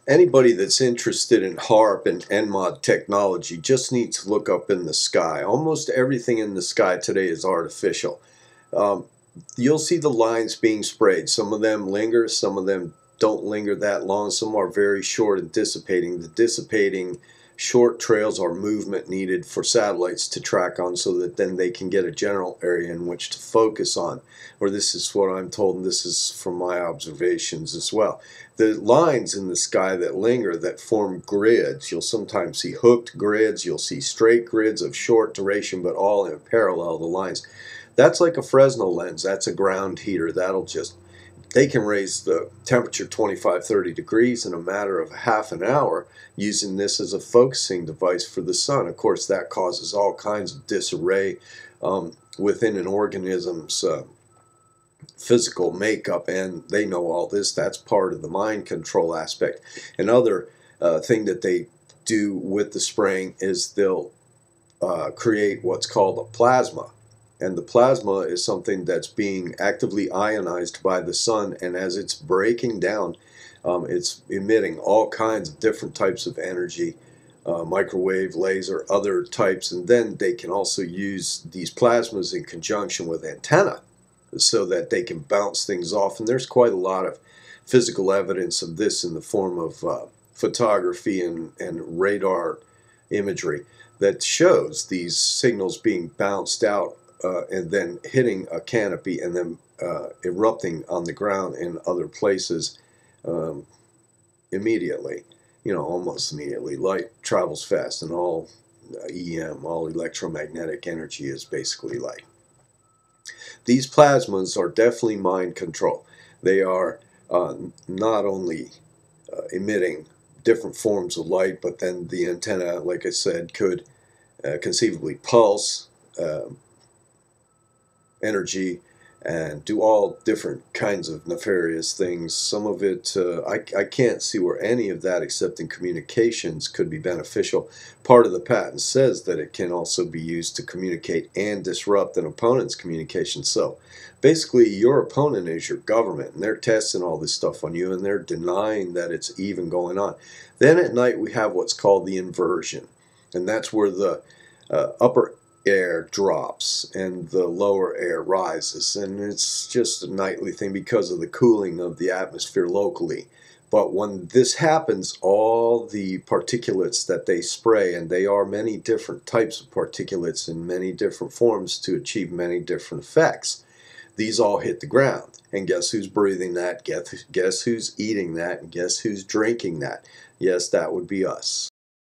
Anybody that's interested in Haarp and Enmod technology just needs to look up in the sky. Almost everything in the sky today is artificial. You'll see the lines being sprayed. Some of them linger, some of them don't linger that long, some are very short and dissipating. The dissipating short trails are movement needed for satellites to track on so that then they can get a general area in which to focus on. Or this is what I'm told, and this is from my observations as well. The lines in the sky that linger, that form grids, you'll sometimes see hooked grids, you'll see straight grids of short duration, but all in parallel, the lines. That's like a Fresnel lens. That's a ground heater. They can raise the temperature 25-30 degrees in a matter of half an hour using this as a focusing device for the sun. Of course, that causes all kinds of disarray within an organism's physical makeup, and they know all this. That's part of the mind control aspect. Another thing that they do with the spraying is they'll create what's called a plasma. And the plasma is something that's being actively ionized by the sun, and as it's breaking down, it's emitting all kinds of different types of energy, microwave, laser, other types, and then they can also use these plasmas in conjunction with antennae so that they can bounce things off. And there's quite a lot of physical evidence of this in the form of photography and radar imagery that shows these signals being bounced out and then hitting a canopy and then erupting on the ground in other places immediately, almost immediately. Light travels fast, and all EM, all electromagnetic energy is basically light. These plasmas are definitely mind control. They are not only emitting different forms of light, but then the antenna, like I said, could conceivably pulse energy and do all different kinds of nefarious things. Some of it, I can't see where any of that, except in communications, could be beneficial. Part of the patent says that it can also be used to communicate and disrupt an opponent's communication. So basically, your opponent is your government, and they're testing all this stuff on you, and they're denying that it's even going on. Then at night, we have what's called the inversion, and that's where the upper air drops and the lower air rises, and it's just a nightly thing because of the cooling of the atmosphere locally. But when this happens, all the particulates that they spray, and they are many different types of particulates in many different forms to achieve many different effects, these all hit the ground. And guess who's breathing that? Guess who's eating that? And guess who's drinking that? Yes, that would be us.